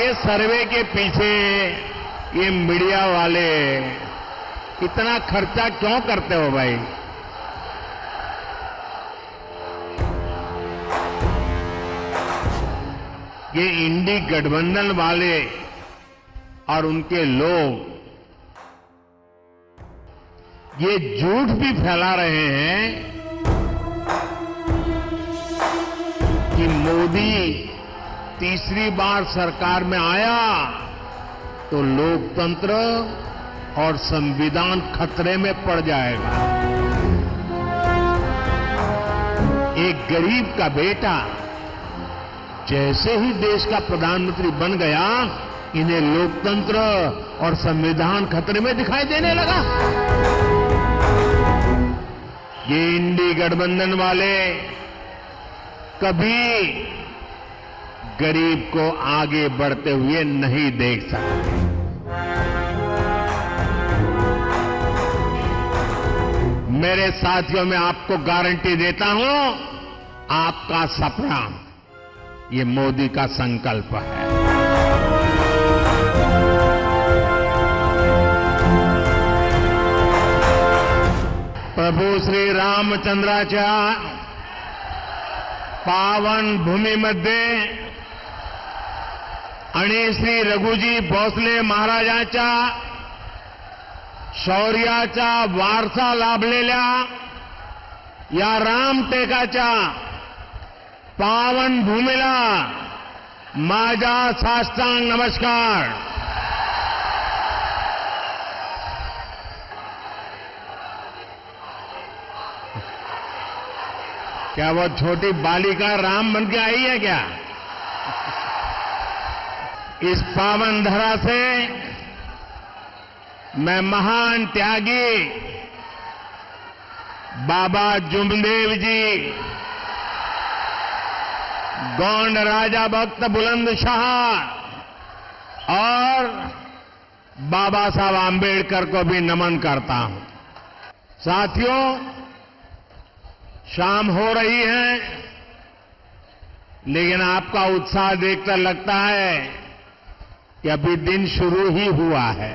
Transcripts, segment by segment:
ये सर्वे के पीछे ये मीडिया वाले इतना खर्चा क्यों करते हो भाई? ये इंडी गठबंधन वाले और उनके लोग ये झूठ भी फैला रहे हैं कि मोदी तीसरी बार सरकार में आया तो लोकतंत्र और संविधान खतरे में पड़ जाएगा। एक गरीब का बेटा जैसे ही देश का प्रधानमंत्री बन गया, इन्हें लोकतंत्र और संविधान खतरे में दिखाई देने लगा। ये इंडी गठबंधन वाले कभी गरीब को आगे बढ़ते हुए नहीं देख सकते। मेरे साथियों, मैं आपको गारंटी देता हूं, आपका सपना ये मोदी का संकल्प है। प्रभू श्री रामचंद्राच्या पावन भूमीमध्ये आणि श्री रघुजी भोसले महाराजांच्या शौर्याचा वारसा लाभलेल्या या रामटेकाच्या पावन भूमीला माझा साष्टांग नमस्कार। क्या वो छोटी बालिका राम बन के आई है क्या? इस पावन धरा से मैं महान त्यागी बाबा जुमदेव जी, गौंड राजा भक्त बुलंद शाह और बाबा साहब आंबेडकर को भी नमन करता हूं। साथियों, शाम हो रही है, लेकिन आपका उत्साह देखकर लगता है कि अभी दिन शुरू ही हुआ है।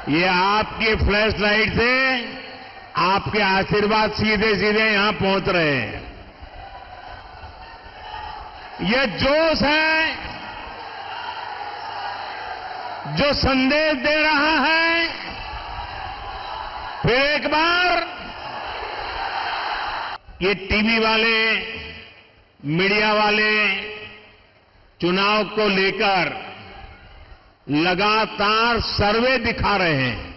ये आपकी फ्लैश लाइट से आपके आशीर्वाद सीधे सीधे यहां पहुंच रहे हैं। ये जोश है जो संदेश दे रहा है, फिर एक बार ये टीवी वाले, मीडिया वाले चुनाव को लेकर लगातार सर्वे दिखा रहे हैं।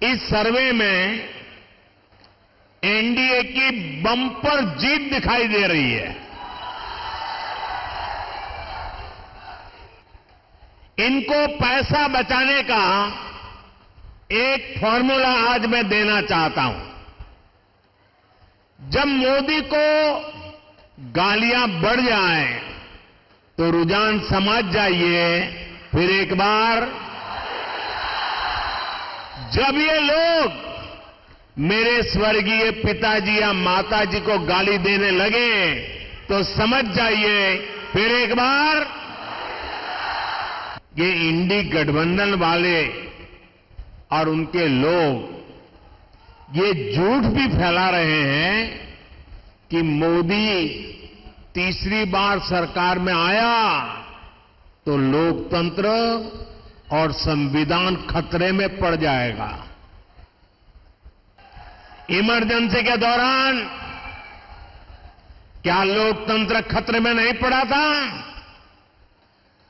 इस सर्वे में एनडीए की बम्पर जीत दिखाई दे रही है। इनको पैसा बचाने का एक फॉर्मूला आज मैं देना चाहता हूं। जब मोदी को गालियां बढ़ जाएं तो रुझान समझ जाइए, फिर एक बार जब ये लोग मेरे स्वर्गीय पिताजी या माताजी को गाली देने लगे तो समझ जाइए, फिर एक बार ये इंडी गठबंधन वाले और उनके लोग ये झूठ भी फैला रहे हैं कि मोदी तीसरी बार सरकार में आया तो लोकतंत्र और संविधान खतरे में पड़ जाएगा। इमरजेंसी के दौरान क्या लोकतंत्र खतरे में नहीं पड़ा था?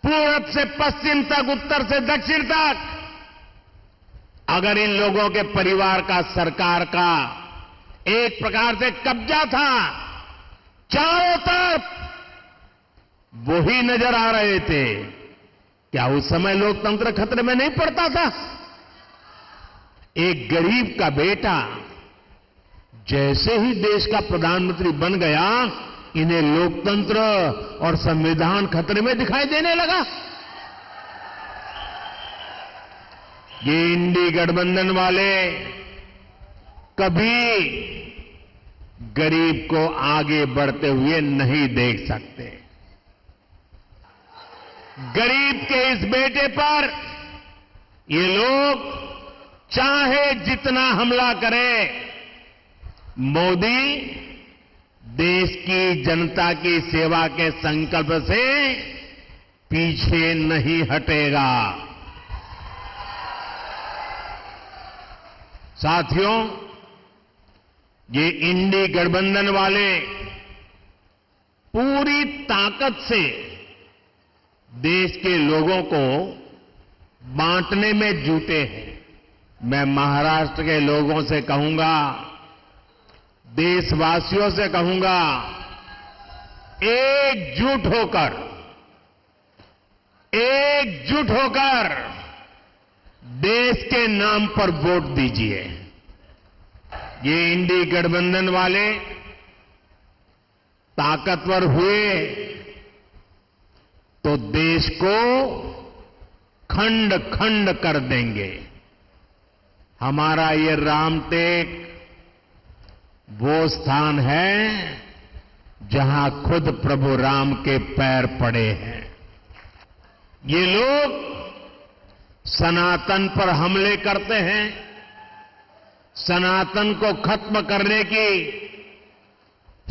पूरब से पश्चिम तक, उत्तर से दक्षिण तक अगर इन लोगों के परिवार का सरकार का एक प्रकार से कब्जा था, चारों तरफ वही नजर आ रहे थे, क्या उस समय लोकतंत्र खतरे में नहीं पड़ता था? एक गरीब का बेटा जैसे ही देश का प्रधानमंत्री बन गया, इन्हें लोकतंत्र और संविधान खतरे में दिखाई देने लगा। ये इंडी गठबंधन वाले कभी गरीब को आगे बढ़ते हुए नहीं देख सकते। गरीब के इस बेटे पर ये लोग चाहे जितना हमला करें, मोदी देश की जनता की सेवा के संकल्प से पीछे नहीं हटेगा। साथियों, ये इंडी गठबंधन वाले पूरी ताकत से देश के लोगों को बांटने में जुटे हैं। मैं महाराष्ट्र के लोगों से कहूंगा, देशवासियों से कहूंगा, एकजुट होकर देश के नाम पर वोट दीजिए। ये इंडी गठबंधन वाले ताकतवर हुए तो देश को खंड खंड कर देंगे। हमारा ये रामटेक वो स्थान है जहां खुद प्रभु राम के पैर पड़े हैं। ये लोग सनातन पर हमले करते हैं, सनातन को खत्म करने की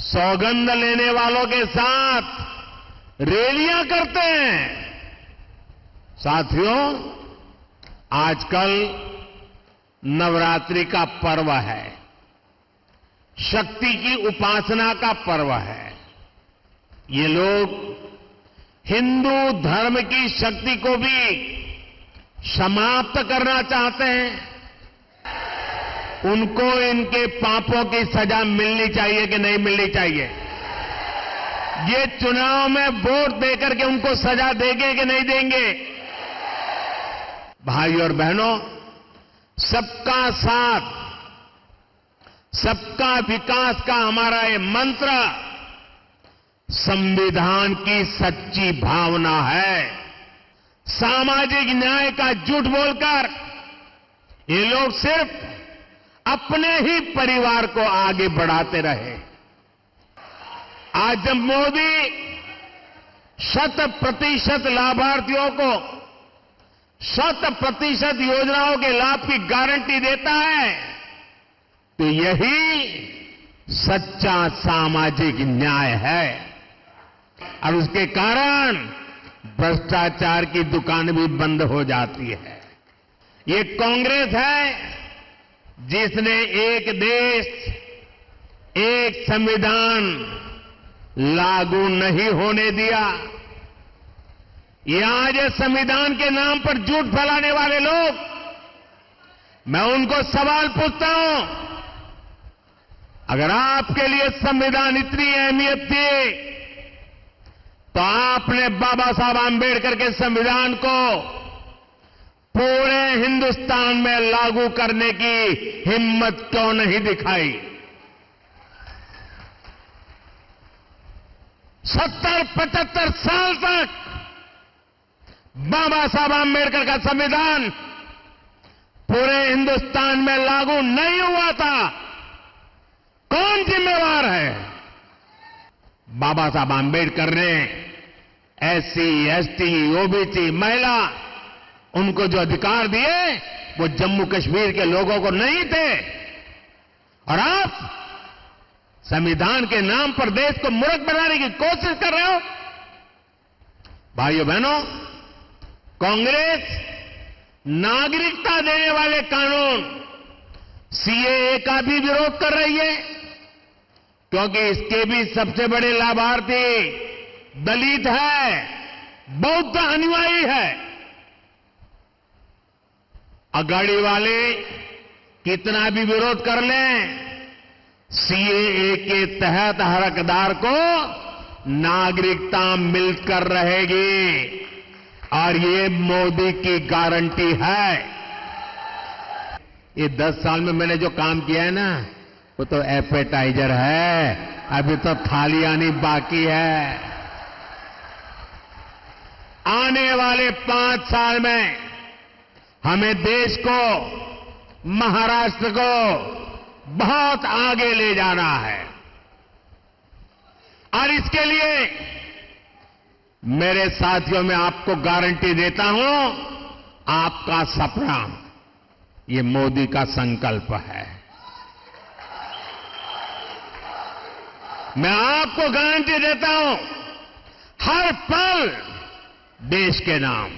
सौगंध लेने वालों के साथ रैलियां करते हैं। साथियों, आजकल नवरात्रि का पर्व है, शक्ति की उपासना का पर्व है। ये लोग हिंदू धर्म की शक्ति को भी समाप्त करना चाहते हैं। उनको इनके पापों की सजा मिलनी चाहिए कि नहीं मिलनी चाहिए? ये चुनाव में वोट देकर के उनको सजा देंगे कि नहीं देंगे? भाई और बहनों, सबका साथ, सबका विकास का हमारा ये मंत्र संविधान की सच्ची भावना है। सामाजिक न्याय का झूठ बोलकर ये लोग सिर्फ अपने ही परिवार को आगे बढ़ाते रहे। आज जब मोदी 100% लाभार्थियों को 100% योजनाओं के लाभ की गारंटी देता है, तो यही सच्चा सामाजिक न्याय है। और उसके कारण भ्रष्टाचार की दुकान भी बंद हो जाती है। ये कांग्रेस है जिसने एक देश, एक संविधान लागू नहीं होने दिया। ये आज संविधान के नाम पर झूठ फैलाने वाले लोग, मैं उनको सवाल पूछता हूं, अगर आपके लिए संविधान इतनी अहमियत थी तो आपने बाबा साहब आंबेडकर के संविधान को पूरे हिंदुस्तान में लागू करने की हिम्मत क्यों नहीं दिखाई? 70-75 साल तक बाबा साहब आंबेडकर का संविधान पूरे हिंदुस्तान में लागू नहीं हुआ था। कौन जिम्मेवार है? बाबा साहब आंबेडकर ने SC, ST, OBC, महिला, उनको जो अधिकार दिए वो जम्मू कश्मीर के लोगों को नहीं थे। और आप संविधान के नाम पर देश को मूर्ख बनाने की कोशिश कर रहे हो। भाइयों बहनों, कांग्रेस नागरिकता देने वाले कानून CAA का भी विरोध कर रही है, क्योंकि इसके भी सबसे बड़े लाभार्थी दलित है, बौद्ध अनुयायी है। अगाड़ी वाले कितना भी विरोध कर लें, CAA के तहत हर हकदार को नागरिकता मिलकर रहेगी, और ये मोदी की गारंटी है। ये 10 साल में मैंने जो काम किया है ना, वो तो एपेटाइजर है, अभी तो थाली आनी बाकी है। आने वाले 5 साल में हमें देश को, महाराष्ट्र को बहुत आगे ले जाना है। और इसके लिए मेरे साथियों, मैं आपको गारंटी देता हूं, आपका सपना ये मोदी का संकल्प है। मैं आपको गारंटी देता हूं, हर पल देश के नाम,